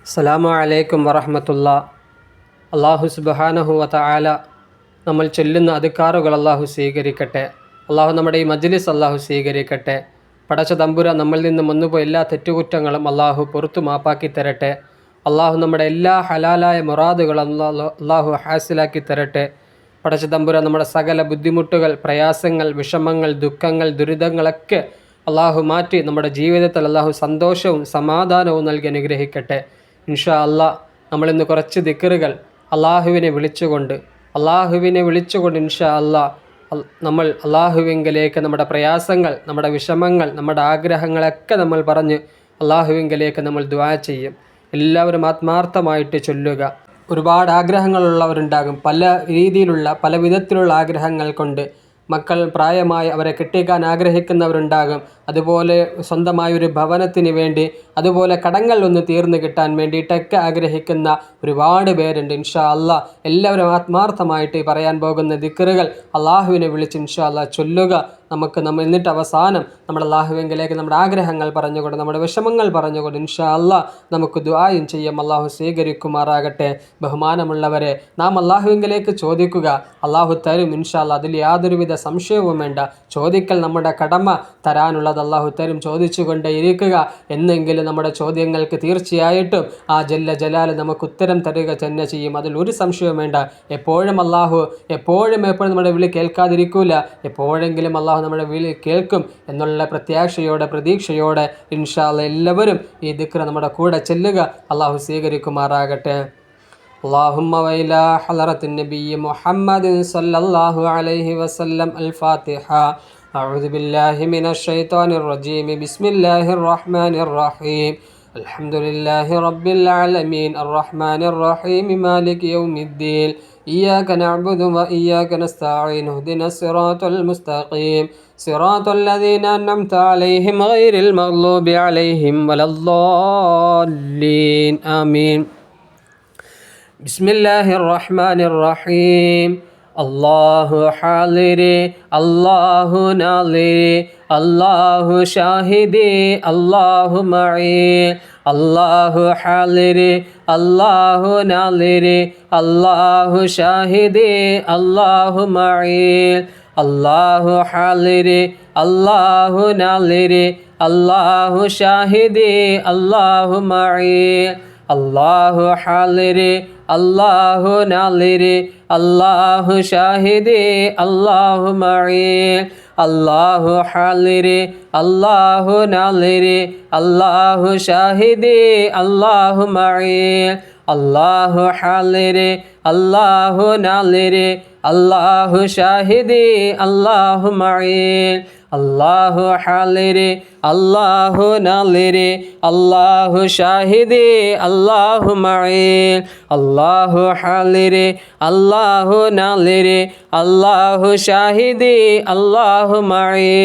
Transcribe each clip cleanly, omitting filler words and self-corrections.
അസ്സലാമു അലൈക്കും വറഹ്മത്തുള്ളാ. അല്ലാഹു സുബ്ഹാനഹു വ തആല നമ്മൾ ചൊല്ലുന്ന അദ്കാറുകൾ അല്ലാഹു സ്വീകരിക്കട്ടെ. അല്ലാഹു നമ്മുടെ ഈ മജ്ലിസ് അല്ലാഹു സ്വീകരിക്കട്ടെ. പടച്ച തമ്പുരാൻ നമ്മളിൽ നിന്ന് വന്നുപോയ എല്ലാ തെറ്റുകുറ്റങ്ങളും അല്ലാഹു പുറത്തു മാപ്പാക്കി തരട്ടെ. അല്ലാഹു നമ്മുടെ എല്ലാ ഹലാലായ മുറാദുകളും അല്ലാഹു ഹാസിലാക്കി തരട്ടെ. പടച്ച തമ്പുരാൻ നമ്മുടെ സകല ബുദ്ധിമുട്ടുകൾ, പ്രയാസങ്ങൾ, വിഷമങ്ങൾ, ദുഃഖങ്ങൾ, ദുരിതങ്ങളൊക്കെ അല്ലാഹു മാറ്റി നമ്മുടെ ജീവിതത്തിൽ അല്ലാഹു സന്തോഷവും സമാധാനവും നൽകി അനുഗ്രഹിക്കട്ടെ. ഇൻഷാ അല്ലാഹ് നമ്മളിന്ന് കുറച്ച് ദിക്റുകൾ അള്ളാഹുവിനെ വിളിച്ചുകൊണ്ട് ഇൻഷാ അല്ലാഹ് നമ്മൾ അള്ളാഹുവിങ്കലേക്ക് നമ്മുടെ പ്രയാസങ്ങൾ, നമ്മുടെ വിഷമങ്ങൾ, നമ്മുടെ ആഗ്രഹങ്ങളൊക്കെ നമ്മൾ പറഞ്ഞ് അള്ളാഹുവിങ്കലേക്ക് നമ്മൾ ദുആ ചെയ്യും. എല്ലാവരും ആത്മാർത്ഥമായിട്ട് ചൊല്ലുക. ഒരുപാട് ആഗ്രഹങ്ങളുള്ളവരുണ്ടാകും. പല രീതിയിലുള്ള പല വിധത്തിലുള്ള ആഗ്രഹങ്ങൾ കൊണ്ട് മക്കൾ പ്രായമായി അവരെ കെട്ടിക്കാൻ ആഗ്രഹിക്കുന്നവരുണ്ടാകും. അതുപോലെ സ്വന്തമായൊരു ഭവനത്തിന് വേണ്ടി, അതുപോലെ കടങ്ങൾ ഒന്ന് തീർന്നു കിട്ടാൻ വേണ്ടിയിട്ടൊക്കെ ആഗ്രഹിക്കുന്ന ഒരുപാട് പേരുണ്ട്. ഇൻഷാ അല്ലാഹ് എല്ലാവരും ആത്മാർത്ഥമായിട്ട് പറയാൻ പോകുന്ന ദിക്റുകൾ അള്ളാഹുവിനെ വിളിച്ച് ഇൻഷാ അല്ലാഹ് ചൊല്ലുക. എന്നിട്ട് അവസാനം നമ്മുടെ അള്ളാഹുവിലേക്ക് നമ്മുടെ ആഗ്രഹങ്ങൾ പറഞ്ഞുകൊണ്ട്, നമ്മുടെ വിഷമങ്ങൾ പറഞ്ഞുകൊണ്ട് ഇൻഷാ അല്ലാഹ് നമുക്ക് ദുആയും ചെയ്യാം. അള്ളാഹു സ്വീകരിക്കുമാറാകട്ടെ. ബഹുമാനമുള്ളവരെ, നാം അള്ളാഹുവിലേക്ക് ചോദിക്കുക, അള്ളാഹു തരും ഇൻഷാ അല്ലാഹ്. അതിൽ യാതൊരുവിധ സംശയവും വേണ്ട. ചോദിക്കൽ നമ്മുടെ കടമ, തരാനുള്ളത് അള്ളാഹു തരും. ചോദിച്ചുകൊണ്ടേ ഇരിക്കുക. എന്നെങ്കിലും നമ്മുടെ ചോദ്യങ്ങൾക്ക് തീർച്ചയായിട്ടും ആ ജല്ല ജലാൽ നമുക്ക് ഉത്തരം തരിക തന്നെ ചെയ്യും. അതിൽ ഒരു സംശയവും വേണ്ട. എപ്പോഴും നമ്മുടെ വിളി കേൾക്കാതിരിക്കൂല. എപ്പോഴെങ്കിലും അള്ളാഹു നമ്മുടെ വിളി കേൾക്കും എന്നുള്ള പ്രതീക്ഷയോടെ ഇൻഷാ അല്ലാഹ് എല്ലാവരും ഈ ദിക്ർ നമ്മുടെ കൂടെ ചെല്ലുക. അള്ളാഹു സ്വീകരിക്കുമാറാകട്ടെ. اللهم وإلى حضرة النبي محمد صلى الله عليه وسلم الفاتحة. أعوذ بالله من الشيطان الرجيم. بسم الله الرحمن الرحيم. الحمد لله رب العالمين الرحمن الرحيم مالك يوم الدين. إياك نعبد وإياك نستعين. اهدنا الصراط المستقيم صراط الذين أنعمت عليهم غير المغضوب عليهم ولا الضالين. آمين. بسم الله الرحمن الرحيم. الله حاضري الله ناظري الله شاهدي الله معي. الله حاضري الله ناظري الله شاهدي الله معي. الله حاضري الله ناظري الله شاهدي الله معي. الله حاضري الله ناظري الله شاهدي الله معي. الله حاضري الله ناظري الله شاهدي الله معي. الله حاضري الله ناظري الله شاهدي الله معي. الله حاضري الله ناظري الله شاهدي الله معي. الله حاضري الله ناظري الله شاهدي الله معي.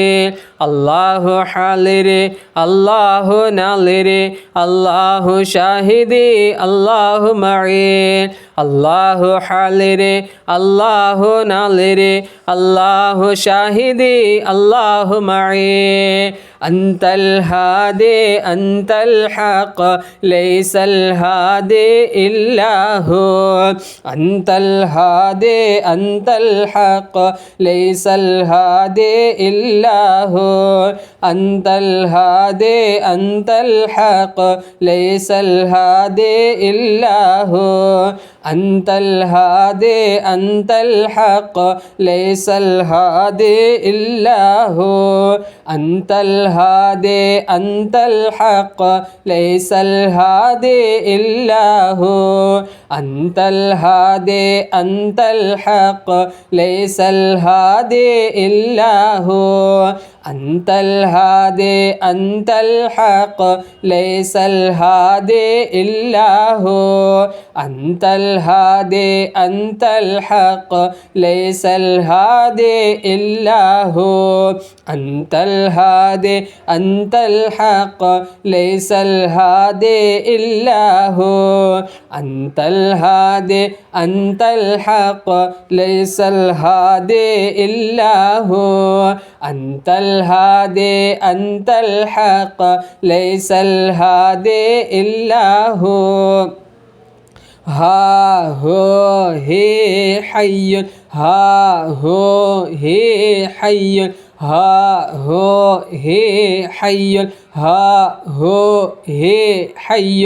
الله حاضري الله ناظري الله شاهدي الله معي. الله حاضري الله ناظري الله شاهدي الله معي. أنت الهادي أنت الحق ليس الهادي إلا هو. أنت الهادي أنت الحق ليس الهادي إلا هو. أنت الهادي أنت الحق ليس الهادي إلا هو. أنت الهادي أنت الحق ليس الهادي إلا هو. أنت الهادي أنت الحق ليس الهادي إلا هو. أنت الهادي أنت الحق ليس الهادي إلا هو. أنت الهادي أنت الحق ليس الهادي إلا هو. أنت الهادي أنت الحق ليس الهادي إلا هو. أنت الهادي أنت الحق ليس الهادي إلا هو. أنت الهادي أنت الحق ليس الهادي إلا هو. أنت الهادي أنت الحق ليس الهادي إلا هو ها هو هي حي ها هو هي حي ها هو هي حي ها هو هي حي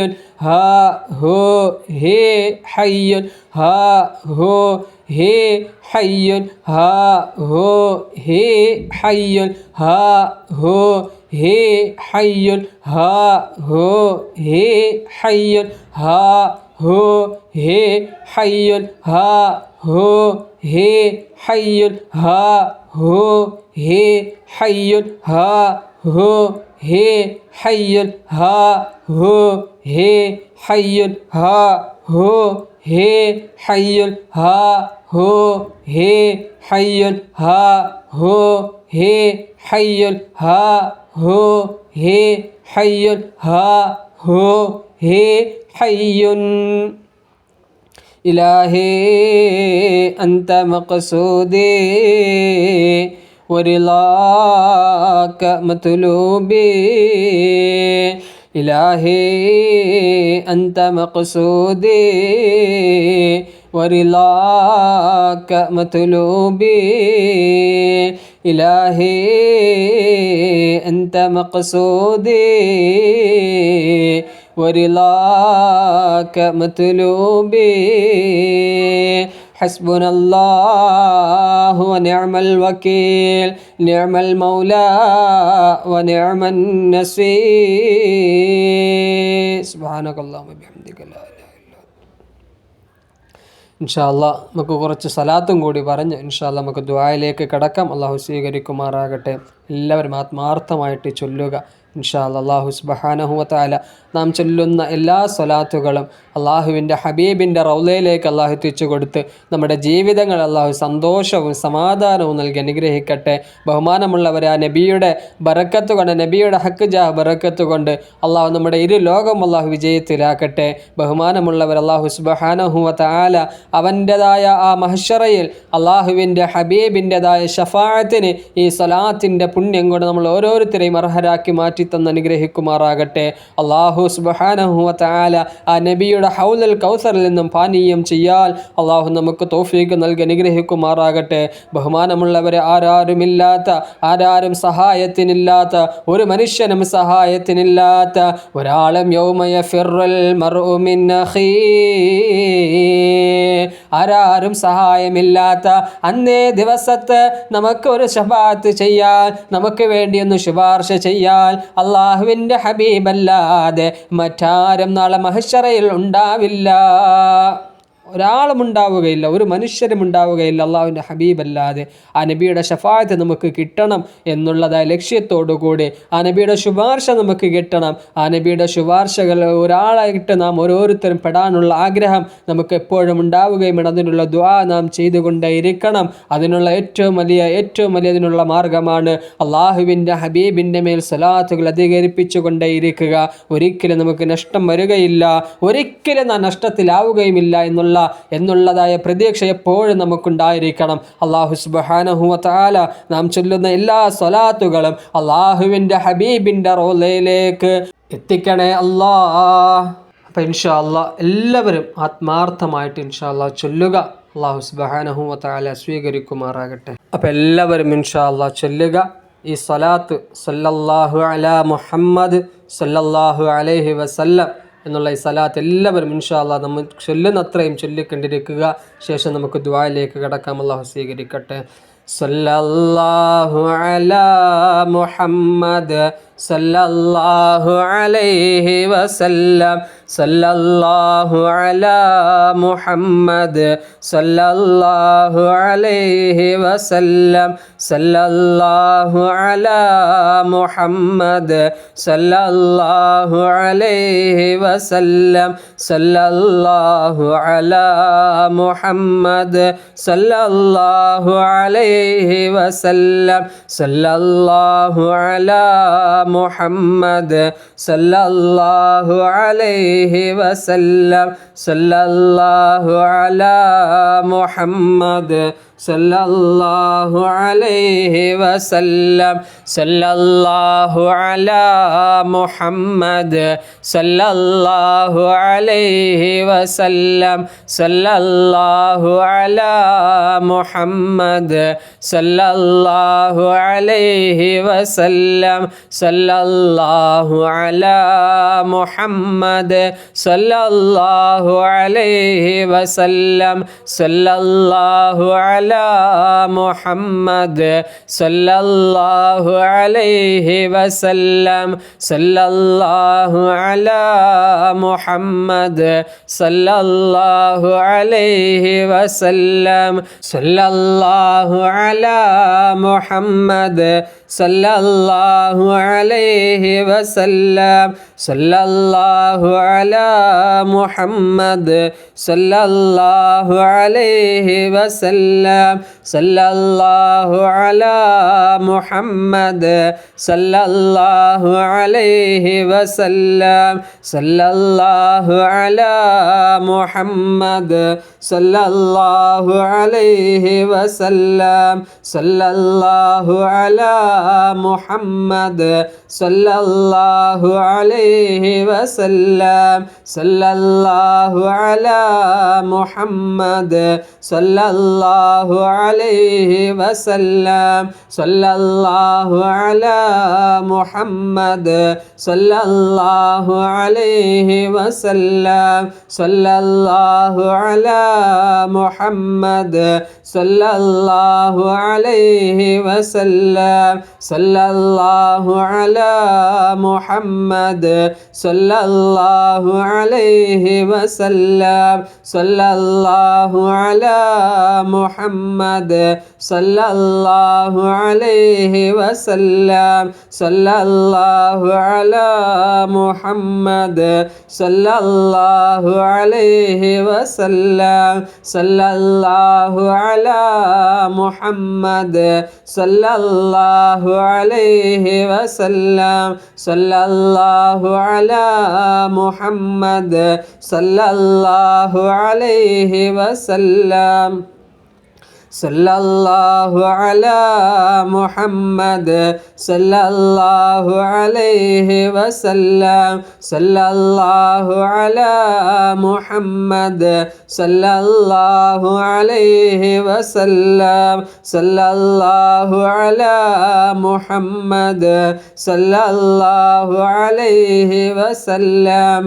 ها هو هي حي ها هو هي حي ها هو هي حي ها هو هي حي ها هو هي حي ها هو هي حي ها هو هي حي ها هو هي حي ها هو هي حي ها هو هي حي ها هو هي حي ها هو هي حي ها هو هي حي ها هو هي حي ها هو هي حي إلهي أنت مقصودي ورضاك مطلوبي إلهي أنت مقصودي ورضاك مطلوبي إلهي أنت مقصودي ورضاك مطلوبي حسبنا الله ونعم الوكيل نعم المولى ونعم النصير سبحانك اللهم وبحمدك لا إله إلا أنت ഇൻഷാ അല്ലാഹ് നമുക്ക് കുറച്ച് സലാത്തും കൂടി പറഞ്ഞ് ഇൻഷാ അല്ലാഹ് നമുക്ക് ദുആയിലേക്ക് കടക്കാം. അള്ളാഹു സ്വീകരിക്കുമാറാകട്ടെ. എല്ലാവരും ആത്മാർത്ഥമായിട്ട് ചൊല്ലുക. ഇൻഷാ അല്ലാഹ് അല്ലാഹു സുബ്ഹാനഹു വ തആല നാം ചൊല്ലുന്ന എല്ലാ സ്വലാത്തുകളും അള്ളാഹുവിൻ്റെ ഹബീബിൻ്റെ റൗളയിലേക്ക് അള്ളാഹു എത്തിച്ചു കൊടുത്ത് നമ്മുടെ ജീവിതങ്ങൾ അള്ളാഹു സന്തോഷവും സമാധാനവും നൽകി അനുഗ്രഹിക്കട്ടെ. ബഹുമാനമുള്ളവരെ, ആ നബിയുടെ ബറക്കത്ത് കൊണ്ട്, നബിയുടെ ഹക്ക് ജാ ബറക്കത്ത് കൊണ്ട് അള്ളാഹു നമ്മുടെ ഇരു ലോകം അള്ളാഹു വിജയത്തിലാക്കട്ടെ. ബഹുമാനമുള്ളവർ, അള്ളാഹു സുബ്ഹാനഹു വ തആല അവൻ്റെതായ ആ മഹ്ശറയിൽ അള്ളാഹുവിൻ്റെ ഹബീബിൻ്റെതായ ഷഫാഅത്തിന് ഈ സ്വലാത്തിൻ്റെ പുണ്യം കൊണ്ട് നമ്മൾ ഓരോരുത്തരെയും അർഹരാക്കി മാറ്റി തന്ന് അനുഗ്രഹിക്കുമാറാകട്ടെ. അള്ളാഹു സുബ്ഹാനഹു വ തആല ആ നബിയുടെ ഹൗലുൽ കൗസറിൽ നിന്നും പാനീയം ചെയ്യാൻ അള്ളാഹു നമുക്ക് തൗഫീഖ് നൽകി അനുഗ്രഹിക്കുമാറാകട്ടെ. ബഹുമാനമുള്ളവരെ, ആരാരും സഹായത്തിനില്ലാത്ത, ഒരു മനുഷ്യനും സഹായത്തിനില്ലാത്ത, ഒരാളും യൗമ യഫിറുൽ മർഉ മിൻ അഖീ, ആരാരും സഹായമില്ലാത്ത അന്നേ ദിവസത്ത് നമുക്കൊരു ശഫാഅത്ത് ചെയ്യാൻ, നമുക്ക് വേണ്ടിയൊന്ന് ശുപാർശ ചെയ്യാൻ അള്ളാഹുവിൻ്റെ ഹബീബല്ലാതെ മറ്റാരും നാളെ മഹ്ശറയിൽ ഉണ്ടാവില്ല. ഒരാളും ഉണ്ടാവുകയില്ല, ഒരു മനുഷ്യരും ഉണ്ടാവുകയില്ല അള്ളാഹുവിൻ്റെ ഹബീബല്ലാതെ. ആ നബിയുടെ ഷഫാഅത്ത് നമുക്ക് കിട്ടണം എന്നുള്ളതായ ലക്ഷ്യത്തോടു കൂടി ആ നബിയുടെ ശുപാർശ നമുക്ക് കിട്ടണം. ആ നബിയുടെ ശുപാർശകൾ ഒരാളായിട്ട് നാം ഓരോരുത്തരും പെടാനുള്ള ആഗ്രഹം നമുക്ക് എപ്പോഴും ഉണ്ടാവുകയും അതിനുള്ള ദുആ നാം ചെയ്തുകൊണ്ടേയിരിക്കണം. അതിനുള്ള ഏറ്റവും വലിയ അതിനുള്ള മാർഗമാണ് അള്ളാഹുവിൻ്റെ ഹബീബിൻ്റെ മേൽ സ്വലാത്തുകൾ അധികരിപ്പിച്ചു കൊണ്ടേയിരിക്കുക. ഒരിക്കലും നമുക്ക് നഷ്ടം വരികയില്ല, ഒരിക്കലും നാം നഷ്ടത്തിലാവുകയുമില്ല എന്നുള്ളതായ പ്രതീക്ഷ എപ്പോഴും നമുക്കുണ്ടായിരിക്കണം. അല്ലാഹു സുബ്ഹാനഹു വ തആല നാം ചൊല്ലുന്ന എല്ലാ സ്വലാത്തുകളും അല്ലാഹുവിൻ്റെ ഹബീബിൻ്റെ റൗളയിലേക്ക് എത്തിക്കണേ അല്ലാഹ്. അപ്പോൾ ഇൻഷാ അല്ലാഹ് എല്ലാവരും ആത്മാർത്ഥമായിട്ട് ഇൻഷാ അല്ലാഹ് ചൊല്ലുക. അല്ലാഹു സുബ്ഹാനഹു വ തആല സ്വീകരിക്കുമാറാകട്ടെ. അപ്പോൾ എല്ലാവരും ഇൻഷാ അല്ലാഹ് ചൊല്ലുക ഈ സ്വലാത്ത്, സല്ലല്ലാഹു അലാ മുഹമ്മദ് സല്ലല്ലാഹു അലൈഹി വസല്ലം എന്നുള്ള ഈ സലാത്ത് എല്ലാവരും ഇൻഷാ അല്ലാഹ് നമ്മൾ ചൊല്ലുന്നത്രയും ചൊല്ലിക്കൊണ്ടിരിക്കുക. ശേഷം നമുക്ക് ദുആയിലേക്ക് കടക്കാം. അല്ലാഹു സ്വീകരിക്കട്ടെ. സല്ലല്ലാഹു അലാ മുഹമ്മദ് സല്ലല്ലാഹു അലൈഹി വസല്ലം സല്ലല്ലാഹു അലാ മുഹമ്മദ് സല്ലല്ലാഹു അലൈഹി വസല്ലം സല്ലല്ലാഹു അലാ മുഹമ്മദ് സല്ലല്ലാഹു അലൈഹി വസല്ലം സല്ലല്ലാഹു അലാ മുഹമ്മദ് സല്ലല്ലാഹു അലൈഹി വസല്ലം സല്ലല്ലാഹു അലാ മുഹമ്മദ് സല്ലല്ലാഹു അലൈഹി വസല്ലം സല്ലല്ലാഹു അലാ മുഹമ്മദ് സല്ലല്ലാഹു അലൈഹി വസല്ലം. സല്ലല്ലാഹു അലാ മുഹമ്മദ് സല്ലല്ലാഹു അലൈഹി വസല്ലം. സല്ലല്ലാഹു അലാ മുഹമ്മദ് സല്ലല്ലാഹു അലൈഹി വസല്ലം. സല്ലല്ലാഹു അലാ മുഹമ്മദ് സല്ലല്ലാഹു അലൈഹി വസല്ലം. സല്ലല്ലാഹു അലാ മുഹമ്മദ് സല്ലല്ലാഹു അലൈഹി വസല്ലം. സല്ലല്ലാഹു അലാ മുഹമ്മദ് സല്ലല്ലാഹു അലൈഹി വസല്ലം. സല്ലല്ലാഹു അലാ മുഹമ്മദ് സല്ലല്ലാഹു അലൈഹി വസല്ലം. സല്ലല്ലാഹു അലാ മുഹമ്മദ് സല്ലല്ലാഹു അലൈഹി വസല്ലം. സല്ലല്ലാഹു അലാ മുഹമ്മദ് സല്ലല്ലാഹു അലൈഹി വസല്ലം. സല്ലല്ലാഹു അലാ മുഹമ്മദ് സല്ലല്ലാഹു അലൈഹി വസല്ലം. സല്ലല്ലാഹു അലാ മുഹമ്മദ് സല്ലല്ലാഹു അലൈഹി വസല്ലം. സല്ലല്ലാഹു അലാ മുഹമ്മദ് സല്ലല്ലാഹു അലൈഹി വസല്ലം. സല്ലല്ലാഹു അലാ മുഹമ്മദ് സല്ലല്ലാഹു അലൈഹി വസല്ലം. സല്ലല്ലാഹു അലാ മുഹമ്മദ് സല്ലല്ലാഹു അലൈഹി വസല്ലം. സല്ലല്ലാഹു അലാ മുഹമ്മദ് സല്ലല്ലാഹു അലൈഹി വസല്ലം. സല്ലല്ലാഹു അലാ മുഹമ്മദ് സല്ലല്ലാഹു അലൈഹി വസല്ലം. സല്ലല്ലാഹു അലാ മുഹമ്മദ് സല്ലല്ലാഹു അലൈഹി വസല്ലം. സല്ലല്ലാഹു അലാ മുഹമ്മദ് സല്ലല്ലാഹു അലൈഹി വസല്ലം. സല്ലല്ലാഹു അലാ മുഹമ്മദ് സല്ലല്ലാഹു അലൈഹി വസല്ലം. സല്ലല്ലാഹു അലാ മുഹമ്മദ് സല്ലല്ലാഹു അലൈഹി വസല്ലം. സല്ലല്ലാഹു അലാ മുഹമ്മദ് സല്ലല്ലാഹു അലൈഹി വസല്ലം. സല്ലല്ലാഹു അലാ മുഹമ്മദ് സല്ലല്ലാഹു അലൈഹി വസല്ലം. സല്ലല്ലാഹു അലാ മുഹമ്മദ് സല്ലല്ലാഹു അലൈഹി വസല്ലം. സല്ലല്ലാഹു അലാ മുഹമ്മദ് സല്ലല്ലാഹു അലൈഹി വസല്ലം.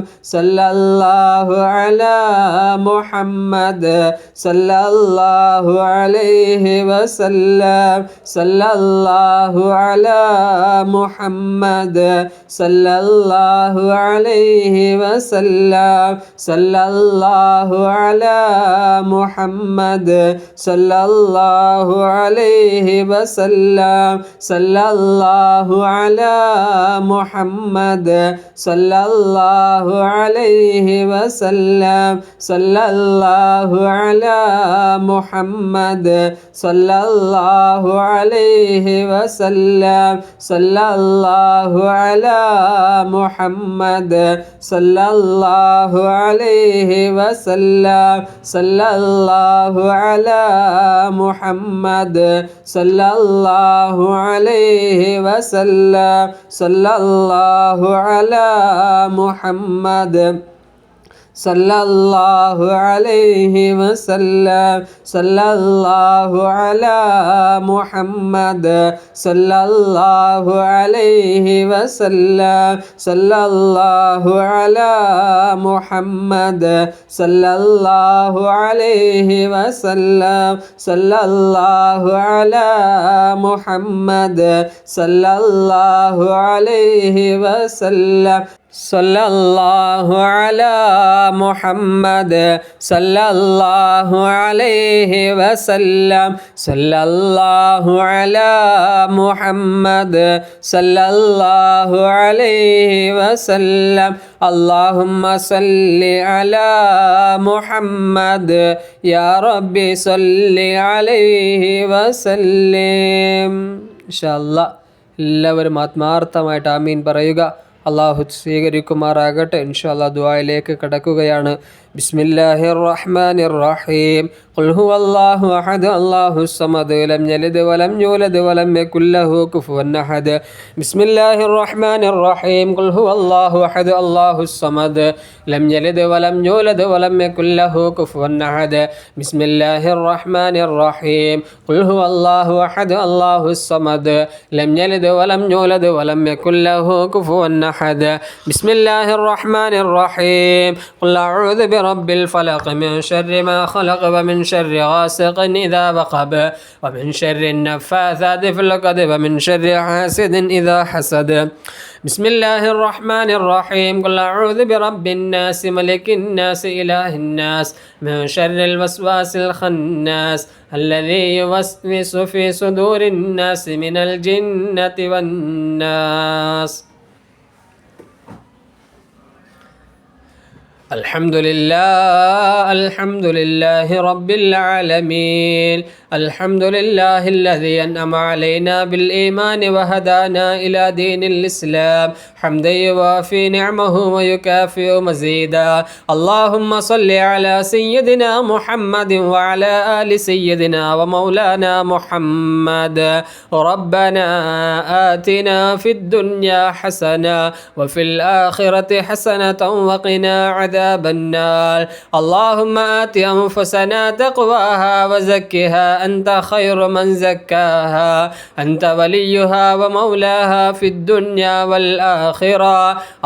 സല്ലല്ലാഹു അലാ മുഹമ്മദ് സല്ലല്ലാഹു അലൈഹി വസല്ലം. സല്ലല്ലാഹു അലാ മുഹമ്മദ് സല്ലല്ലാഹു അലൈഹി വസല്ലം. സല്ലല്ലാഹു അലാ മുഹമ്മദ് സല്ലല്ലാഹു അലൈഹി വസല്ലം. സല്ലല്ലാഹു അലാ മുഹമ്മദ് സല്ലല്ലാഹു അലൈഹി വസല്ലം. സല്ലല്ലാഹു അലാ മുഹമ്മദ് സല്ലല്ലാഹു അലൈഹി വസല്ലം. സല്ലല്ലാഹു അലാ മുഹമ്മദ് സല്ലല്ലാഹു അലൈഹി വസല്ലം. സല്ലല്ലാഹു അലാ മുഹമ്മദ് സല്ലല്ലാഹു അലൈഹി വസല്ലം. സല്ലല്ലാഹു അലാ മുഹമ്മദ് സല്ലല്ലാഹു അലൈഹി വസല്ലം. സല്ലല്ലാഹു അലാ മുഹമ്മദ് സല്ലല്ലാഹു അലൈഹി വസല്ലം. സല്ലല്ലാഹു അലാ മുഹമ്മദ് സല്ലല്ലാഹു അലൈഹി വസല്ലം. സല്ലല്ലാഹു അലാ മുഹമ്മദ് സല്ലല്ലാഹു അലൈഹി വസല്ലം. അല്ലാഹുമ്മ സല്ലി അലാ മുഹമ്മദ് യാ റബ്ബി സല്ലി അലൈഹി വസല്ലം. ഇൻഷാ അല്ലാഹ് എല്ലാവരും ആത്മാർത്ഥമായിട്ട് ആമീൻ പറയുക. അള്ളാഹു സ്വീകരിക്കുമാറാകട്ടെ. ഇൻഷാ അല്ലാഹ് ദുആയിലേക്ക് കടക്കുകയാണ്. ബിസ്മില്ലാഹിർ റഹ്മാനിർ റഹീം. ഖുൽ ഹുവല്ലാഹു അഹദ് അല്ലാഹുസ് സമദ് ലം യലിദ് വലം യൂലദ് വലം യകുൽ ലഹു കുഫുവൻ അഹദ്. ബിസ്മില്ലാഹിർ റഹ്മാനിർ റഹീം. ഖുൽ ഹുവല്ലാഹു അഹദ് അല്ലാഹുസ് സമദ് ലം യലിദ് വലം യൂലദ് വലം യകുൽ ലഹു കുഫുവൻ അഹദ്. ബിസ്മില്ലാഹിർ റഹ്മാനിർ റഹീം. ഖുൽ ഹുവല്ലാഹു അഹദ് അല്ലാഹുസ് സമദ് ലം യലിദ് വലം യൂലദ് വലം യകുൽ ലഹു കുഫുവൻ അഹദ്. ബിസ്മില്ലാഹിർ റഹ്മാനിർ റഹീം. ഖുൽ അഊദു ബിറബ്ബിൽ ഫലഖ് മിൻ ശർരി മാ ഖലഖ വമിൻ ശർരി ഗാസിഖിൻ ഇദാ വഖബ വമിൻ ശർരി النفاثات في العقد ومن شر حاسد إذا حسد. بسم الله الرحمن الرحيم. قل أعوذ برب الناس ملك الناس إله الناس من شر الوسواس الخناس الذي يوسوس في صدور الناس من الجنة والناس. الحمد لله رب العالمين. الحمد لله الذي أنعم علينا بالإيمان وهدانا إلى دين الإسلام حمدا يوافي نعمه ويكافئ مزيدا. اللهم صل على سيدنا محمد وعلى آل سيدنا ومولانا محمد. ربنا آتنا في الدنيا حسنة وفي الآخرة حسنة وقنا عذاب النار. اللهم آت أنفسنا تقواها وزكها أنت خير من زكاها أنت وليها ومولاها في الدنيا والآخرة.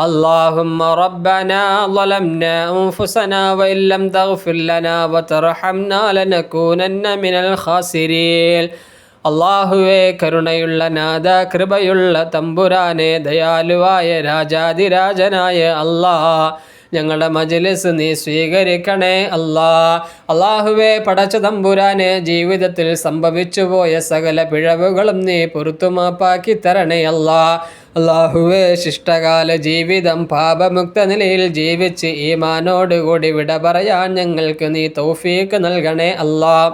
اللهم ربنا ظلمنا أنفسنا وإن لم تغفر لنا وترحمنا لنكونن من الخاسرين. അള്ളാഹുവേ, കരുണയുള്ള നാഥ, കൃപയുള്ള തമ്പുരാനെ, ദയാലുവായ രാജാതിരാജനായ അല്ലാഹ്, ഞങ്ങളുടെ മജ്‌ലിസ് നീ സ്വീകരിക്കണേ അല്ലാഹ്. അള്ളാഹുവേ, പടച്ച തമ്പുരാനെ, ജീവിതത്തിൽ സംഭവിച്ചു പോയ സകല പിഴവുകളും നീ പുറത്തുമാപ്പാക്കി തരണേ അല്ലാഹ്. അള്ളാഹുവേ, ശിഷ്ടകാല ജീവിതം പാപമുക്ത നിലയിൽ ജീവിച്ച് ഈമാനോടുകൂടി വിട പറയാൻ ഞങ്ങൾക്ക് നീ തൗഫീഖ് നൽകണേ അല്ലാഹ്.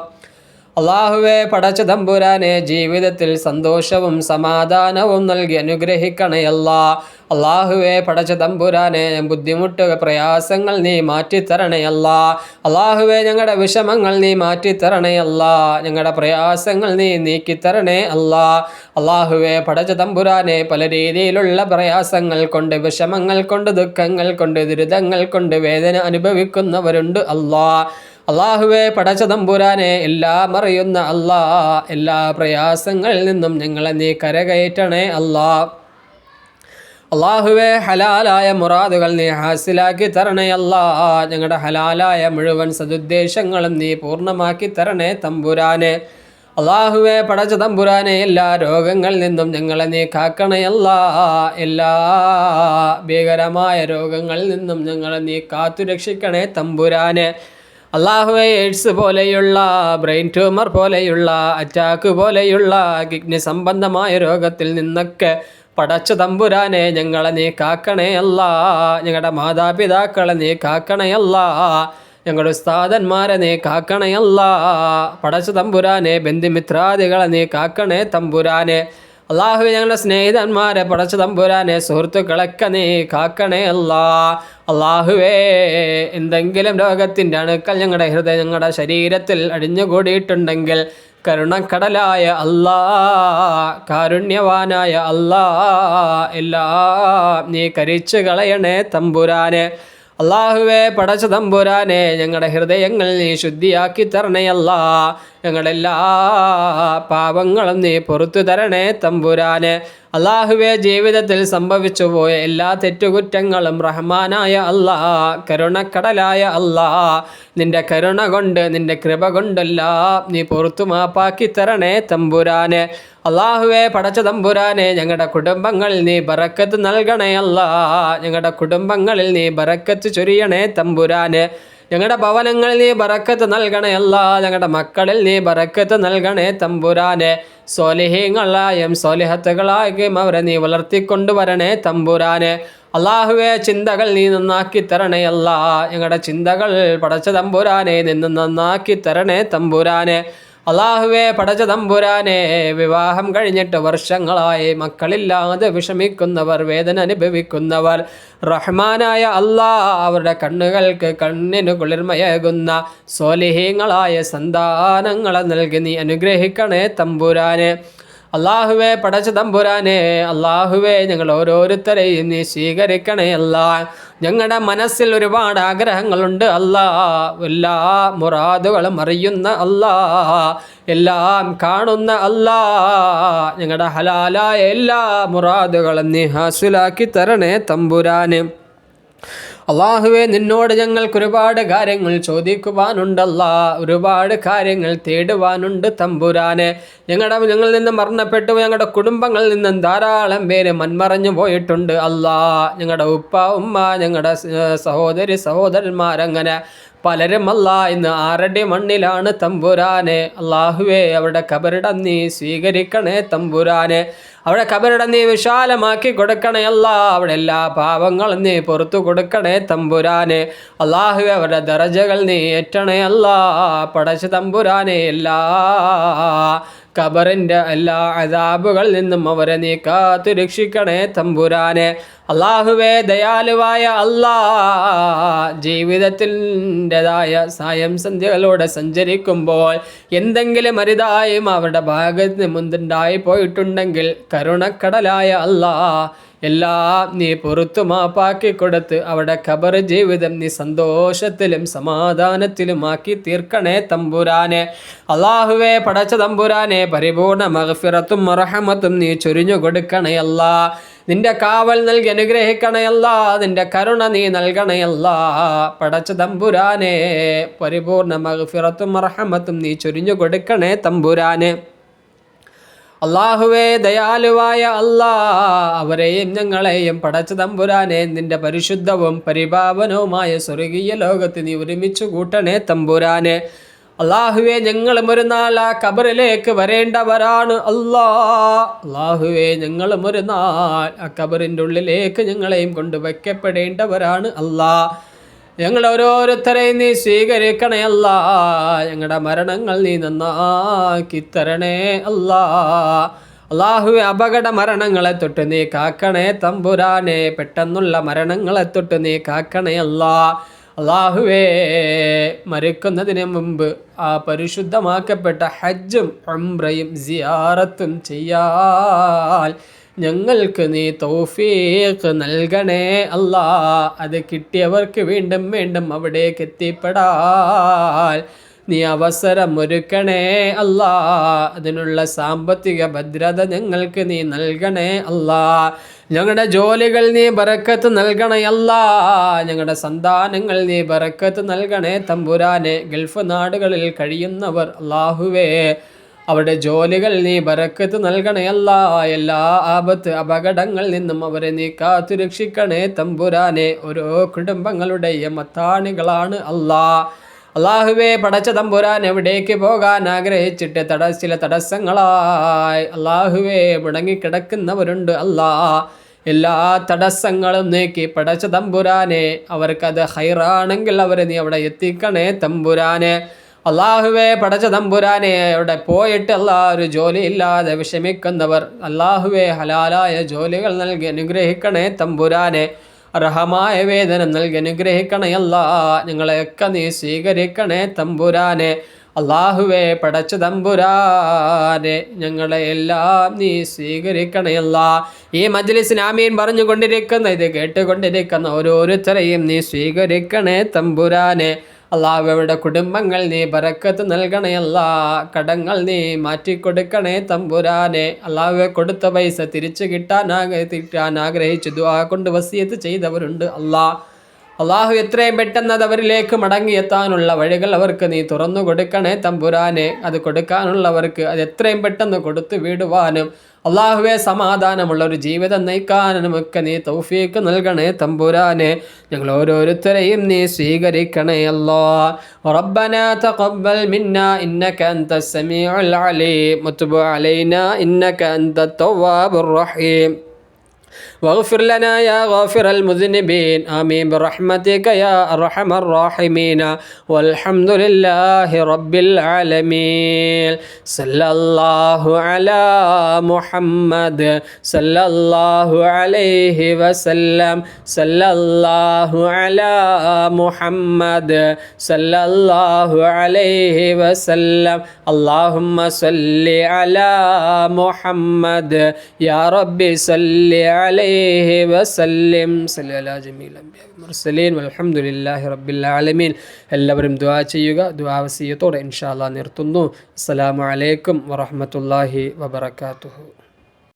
അള്ളാഹുവേ, പടച്ച തമ്പുരാനെ, ജീവിതത്തിൽ സന്തോഷവും സമാധാനവും നൽകി അനുഗ്രഹിക്കണേ അല്ലാഹ്. അള്ളാഹുവേ, പടച്ച തമ്പുരാനെ, ബുദ്ധിമുട്ട് പ്രയാസങ്ങൾ നീ മാറ്റിത്തരണേ അല്ലാഹ്. അള്ളാഹുവേ, ഞങ്ങളുടെ വിഷമങ്ങൾ നീ മാറ്റിത്തരണേ അല്ലാഹ്. ഞങ്ങളുടെ പ്രയാസങ്ങൾ നീ നീക്കിത്തരണേ അല്ലാഹ്. അള്ളാഹുവേ, പടച്ച തമ്പുരാനെ, പല രീതിയിലുള്ള പ്രയാസങ്ങൾ കൊണ്ട്, വിഷമങ്ങൾ കൊണ്ട്, ദുഃഖങ്ങൾ കൊണ്ട്, ദുരിതങ്ങൾ കൊണ്ട് വേദന അനുഭവിക്കുന്നവരുണ്ട് അല്ലാഹ്. അള്ളാഹുവേ, പടച്ച തമ്പുരാനെ, എല്ലാം അറിയുന്ന അല്ലാഹ്, എല്ലാ പ്രയാസങ്ങളിൽ നിന്നും ഞങ്ങളെ നീ കരകയറ്റണേ അല്ലാഹ്. അള്ളാഹുവേ, ഹലാലായ മുറാദുകൾ നീ ഹാസിലാക്കി തരണേ അല്ലാഹ്. ഞങ്ങളുടെ ഹലാലായ മുഴുവൻ സദുദ്ദേശങ്ങളും നീ പൂർണ്ണമാക്കി തരണേ തമ്പുരാനെ. അള്ളാഹുവേ, പടച്ച തമ്പുരാനെ, എല്ലാ രോഗങ്ങളിൽ നിന്നും ഞങ്ങളെ നീ കാക്കണേ അല്ലാഹ്. എല്ലാ ഭീകരമായ രോഗങ്ങളിൽ നിന്നും ഞങ്ങളെ നീ കാത്തുരക്ഷിക്കണേ തമ്പുരാനെ. അള്ളാഹുവേ, എയ്ഡ്സ് പോലെയുള്ള, ബ്രെയിൻ ട്യൂമർ പോലെയുള്ള, അറ്റാക്ക് പോലെയുള്ള കിഡ്നി സംബന്ധമായ രോഗത്തിൽ നിന്നൊക്കെ പടച്ച തമ്പുരാനെ ഞങ്ങളെ നീ കാക്കണേ അല്ലാഹ്. ഞങ്ങളുടെ മാതാപിതാക്കളെ നീ കാക്കണേ അല്ലാഹ്. ഞങ്ങളുടെ ഉസ്താദന്മാരെ നീ കാക്കണേ അല്ലാഹ്. പടച്ച തമ്പുരാനെ, ബന്ധുമിത്രാദികളെ നീ കാക്കണേ തമ്പുരാനെ. അള്ളാഹുവേ, ഞങ്ങളുടെ സ്നേഹിതന്മാരെ, പടച്ച തമ്പുരാനെ, സുഹൃത്തുക്കളൊക്കെ നീ കാക്കണേ അല്ലാഹ്. അള്ളാഹുവേ, എന്തെങ്കിലും രോഗത്തിൻ്റെ അണുക്കൾ ഞങ്ങളുടെ ഹൃദയം, ഞങ്ങളുടെ ശരീരത്തിൽ അടിഞ്ഞുകൂടിയിട്ടുണ്ടെങ്കിൽ കരുണക്കടലായ അല്ലാഹ്, കാരുണ്യവാനായ അല്ലാഹ്, എല്ലാം നീ കരിച്ചു കളയണേ തമ്പുരാനെ. അള്ളാഹുവേ, പടച്ച തമ്പുരാനെ, ഞങ്ങളുടെ ഹൃദയങ്ങൾ നീ ശുദ്ധിയാക്കി തരണേ അല്ലാഹ്. ഞങ്ങളുടെ എല്ലാ പാപങ്ങളും നീ പുറത്തു തരണേ തമ്പുരാനെ. അള്ളാഹുവേ, ജീവിതത്തിൽ സംഭവിച്ചു പോയ എല്ലാ തെറ്റുകുറ്റങ്ങളും റഹ്മാനായ അല്ലാഹ്, കരുണക്കടലായ അല്ലാഹ്, നിന്റെ കരുണ കൊണ്ട്, നിന്റെ കൃപ കൊണ്ടെല്ലാം നീ പുറത്തു മാപ്പാക്കി തരണേ തമ്പുരാനെ. അള്ളാഹുവേ, പടച്ച തമ്പുരാനെ, ഞങ്ങളുടെ കുടുംബങ്ങളിൽ നീ ബറക്കത്ത് നൽകണേ അല്ലാഹ്. ഞങ്ങളുടെ കുടുംബങ്ങളിൽ നീ ബറക്കത്ത് ചൊരിയണേ തമ്പുരാനെ. ഞങ്ങളുടെ ഭവനങ്ങളിൽ നീ ബറക്കത്ത് നൽകണേ അല്ലാഹ്. ഞങ്ങളുടെ മക്കളിൽ നീ ബറക്കത്ത് നൽകണേ തമ്പുരാനെ. സ്വാലിഹീങ്ങളായും സ്വാലിഹത്തുകളായും അവരെ നീ വളർത്തിക്കൊണ്ടുവരണേ തമ്പുരാനെ. അള്ളാഹുവേ, ചിന്തകൾ നീ നന്നാക്കി തരണേ അല്ലാഹ്. ഞങ്ങളുടെ ചിന്തകൾ പടച്ച തമ്പുരാനെ നിന്ന് നന്നാക്കി തരണേ തമ്പുരാനെ. അള്ളാഹുവേ പടച്ച തമ്പുരാനെ, വിവാഹം കഴിഞ്ഞിട്ട് വർഷങ്ങളായി മക്കളില്ലാതെ വിഷമിക്കുന്നവർ, വേദന അനുഭവിക്കുന്നവർ, റഹ്മാനായ അല്ലാഹ് അവരുടെ കണ്ണിന് കുളിർമയേകുന്ന സ്വാലിഹീങ്ങളായ സന്താനങ്ങളെ നൽകി നീ അനുഗ്രഹിക്കണേ തമ്പുരാനെ. അള്ളാഹുവേ പടച്ച തമ്പുരാനെ, അള്ളാഹുവേ ഞങ്ങൾ ഓരോരുത്തരെയും നീ സ്വീകരിക്കണേ അല്ലാ. ഞങ്ങളുടെ മനസ്സിൽ ഒരുപാട് ആഗ്രഹങ്ങളുണ്ട് അല്ലാ. എല്ലാ മുറാദുകളും അറിയുന്ന അല്ലാ, എല്ലാം കാണുന്ന അല്ലാ. ഞങ്ങളുടെ ഹലാലായ എല്ലാ മുറാദുകളും നീ ഹാസിലാക്കി തരണേ തമ്പുരാന്. അള്ളാഹുവേ, നിന്നോട് ഞങ്ങൾക്ക് ഒരുപാട് കാര്യങ്ങൾ ചോദിക്കുവാനുണ്ടല്ലാ, ഒരുപാട് കാര്യങ്ങൾ തേടുവാനുണ്ട് തമ്പുരാനെ. ഞങ്ങളിൽ നിന്ന് മരണപ്പെട്ടു ഞങ്ങളുടെ കുടുംബങ്ങളിൽ നിന്നും ധാരാളം പേര് മൺമറഞ്ഞു പോയിട്ടുണ്ട് അല്ലാ. ഞങ്ങളുടെ ഉപ്പ ഉമ്മ, ഞങ്ങളുടെ സഹോദരന്മാരങ്ങനെ പലരും അല്ലാ ഇന്ന് ആറടി മണ്ണിലാണ് തമ്പുരാനെ. അള്ളാഹുവേ, അവരുടെ കബറിടം നീ സ്വീകരിക്കണേ തമ്പുരാനെ. അവിടെ കബറിടം നീ വിശാലമാക്കി കൊടുക്കണേ അല്ലാ. അവിടെ എല്ലാ പാവങ്ങളും നീ പുറത്തു കൊടുക്കണേ തമ്പുരാനെ. അള്ളാഹുവേ, അവരുടെ ദറജകൾ നീ ഏറ്റണേ അല്ലാ. പടച്ച തമ്പുരാനെ, എല്ലാ ഖബറിൻ്റെ എല്ലാ അദാബുകളിൽ നിന്നും അവരെ നീ കാത്തു രക്ഷിക്കണേ തമ്പുരാനെ. അള്ളാഹുവേ, ദയാലുവായ അല്ലാ, ജീവിതത്തിൻ്റെതായ സായം സന്ധ്യകളോടെ സഞ്ചരിക്കുമ്പോൾ എന്തെങ്കിലും അരുതായും അവരുടെ ഭാഗത്ത് മുൻപുണ്ടായി പോയിട്ടുണ്ടെങ്കിൽ കരുണക്കടലായ അല്ലാ, എല്ലാം നീ പുറത്തു മാപ്പാക്കി കൊടുത്ത് അവിടെ ഖബർ ജീവിതം നീ സന്തോഷത്തിലും സമാധാനത്തിലുമാക്കി തീർക്കണേ തമ്പുരാനെ. അള്ളാഹുവേ, പടച്ച തമ്പുരാനെ, പരിപൂർണ മഗ്ഫിറത്തും റഹ്മത്തും നീ ചൊരിഞ്ഞു കൊടുക്കണേ അല്ലാ. നിന്റെ കാവൽ നൽകി അനുഗ്രഹിക്കണയല്ലാ. നിന്റെ കരുണ നീ നൽകണയല്ലാ. പടച്ച തമ്പുരാനെ, പരിപൂർണ മഗ്ഫിറത്തും റഹ്മത്തും നീ ചൊരിഞ്ഞു കൊടുക്കണേ തമ്പുരാനെ. അള്ളാഹുവേ, ദയാലുവായ അല്ലാ, അവരെയും ഞങ്ങളെയും പടച്ച തമ്പുരാനെ നിന്റെ പരിശുദ്ധവും പരിപാവനവുമായ സ്വർഗീയ ലോകത്ത് നീ ഒരുമിച്ച് കൂട്ടണേ തമ്പുരാനെ. അള്ളാഹുവേ, ഞങ്ങളും ഒരു നാൾ ആ ഖബറിലേക്ക് വരേണ്ടവരാണ് അല്ലാ. അള്ളാഹുവേ, ഞങ്ങളും ഒരു നാൾ ആ ഖബറിൻ്റെ ഉള്ളിലേക്ക് ഞങ്ങളെയും കൊണ്ട് വയ്ക്കപ്പെടേണ്ടവരാണ് അല്ലാ. ഞങ്ങൾ ഓരോരുത്തരെയും നീ സ്വീകരിക്കണേ അല്ലാ. ഞങ്ങളുടെ മരണങ്ങൾ നീ നന്നാക്കി തരണേ അല്ലാ. അള്ളാഹുവേ, അപകട മരണങ്ങളെ തൊട്ട് നീ കാക്കണേ തമ്പുരാനെ. പെട്ടെന്നുള്ള മരണങ്ങളെ തൊട്ട് നീ കാക്കണേ അല്ലാ. അള്ളാഹുവേ, മരിക്കുന്നതിന് മുമ്പ് ആ പരിശുദ്ധമാക്കപ്പെട്ട ഹജ്ജും ഉംറയും സിയാറത്തും ചെയ്യാൻ ഞങ്ങൾക്ക് നീ തൗഫീഖ് നൽകണേ അല്ലാ. അത് കിട്ടിയവർക്ക് വീണ്ടും വീണ്ടും അവിടേക്ക് എത്തിപ്പെടാൻ നീ അവസരം ഒരുക്കണേ അല്ലാ. അതിനുള്ള സാമ്പത്തിക ഭദ്രത ഞങ്ങൾക്ക് നീ നൽകണേ അല്ലാ. ഞങ്ങളുടെ ജോലികൾ നീ ബറക്കത്ത് നൽകണേ അല്ലാ. ഞങ്ങളുടെ സന്താനങ്ങൾ നീ ബറക്കത്ത് നൽകണേ തമ്പുരാനെ. ഗൾഫ് നാടുകളിൽ കഴിയുന്നവർ അല്ലാഹുവേ, അവരുടെ ജോലികൾ നീ ബറക്കത്ത് നൽകണേ അല്ലാ. എല്ലാ ആപത്ത് അപകടങ്ങളിൽ നിന്നും അവരെ നീ കാത്തു രക്ഷിക്കണേ തമ്പുരാനെ. ഓരോ കുടുംബങ്ങളുടെയും അത്താണികളാണ് അല്ലാ. അള്ളാഹുവേ, പടച്ച തമ്പുരാൻ, എവിടേക്ക് പോകാൻ ആഗ്രഹിച്ചിട്ട് ചില തടസ്സങ്ങളായി അള്ളാഹുവേ മുടങ്ങിക്കിടക്കുന്നവരുണ്ട് അല്ലാ. എല്ലാ തടസ്സങ്ങളും നീക്കി പടച്ച തമ്പുരാനെ, അവർക്കത് ഹൈറാണെങ്കിൽ അവരെ നീ അവിടെ എത്തിക്കണേ തമ്പുരാനെ. അള്ളാഹുവേ, പടച്ച തമ്പുരാനെ, അവിടെ പോയിട്ട് ഒരു ജോലിയില്ലാതെ വിഷമിക്കുന്നവർ അള്ളാഹുവേ, ഹലാലായ ജോലികൾ നൽകി അനുഗ്രഹിക്കണേ തമ്പുരാനെ. അർഹമായ വേതനം നൽകി അനുഗ്രഹിക്കണേ അല്ലാ. ഞങ്ങളെയൊക്കെ നീ സ്വീകരിക്കണേ തമ്പുരാനെ. അള്ളാഹുവേ, പടച്ച തമ്പുരാനെ, ഞങ്ങളെ എല്ലാം നീ സ്വീകരിക്കണേ അല്ലാ. ഈ മജ്ലിസിന് ആമീൻ പറഞ്ഞുകൊണ്ടിരിക്കുന്ന, ഇത് കേട്ടുകൊണ്ടിരിക്കുന്ന ഓരോരുത്തരെയും നീ സ്വീകരിക്കണേ തമ്പുരാനെ. അള്ളാഹുവയുടെ കുടുംബങ്ങൾ നീ ബറക്കത്ത് നൽകണേ അല്ലാ. കടങ്ങൾ നീ മാറ്റിക്കൊടുക്കണേ തമ്പുരാനെ. അള്ളാഹുവെ, കൊടുത്ത പൈസ തിരിച്ചു കിട്ടാൻ ആഗ്രഹിച്ച് ദുആ കൊണ്ട് വസിയത്ത് ചെയ്തവരുണ്ട് അല്ലാ. അള്ളാഹു എത്രയും പെട്ടെന്ന് അത് അവരിലേക്ക് മടങ്ങിയെത്താനുള്ള വഴികൾ അവർക്ക് നീ തുറന്നു കൊടുക്കണേ തമ്പുരാനെ. അത് കൊടുക്കാനുള്ളവർക്ക് അത് എത്രയും പെട്ടെന്ന് കൊടുത്തു വിടുവാനും അള്ളാഹുവെ, സമാധാനമുള്ള ഒരു ജീവിതം നയിക്കാനും ഒക്കെ നീ തൗഫീഖ് നൽകണേ തമ്പുരാനെ. ഞങ്ങൾ ഓരോരുത്തരെയും നീ സ്വീകരിക്കണേ അല്ലാ. റബ്ബനാ തഖബ്ബൽ മിന്നാ ഇന്നക അൻതസ് സമീഉൽ അലീം വതുബ് അലൈനാ ഇന്നക അൻതത് തവ്വാബുർ റഹീം. واغفر لنا يا غافر المذنبين آمين برحمتك يا أرحم الراحمين والحمد لله رب العالمين صلى الله على محمد صلى الله عليه وسلم صلى الله على محمد صلى الله عليه وسلم اللهم صل على محمد يا ربي صل عليه وسلم صل على جميع الأنبياء والمرسلين والحمد لله رب العالمين. എല്ലാവരും ദുആ ചെയ്യുക. ദുആ വസിയത്തോടെ ഇൻഷാ അല്ലാഹ് നിർത്തുന്നു. അസ്സലാമു അലൈക്കും വറഹ്മത്തുള്ളാഹി വബറകാതുഹു.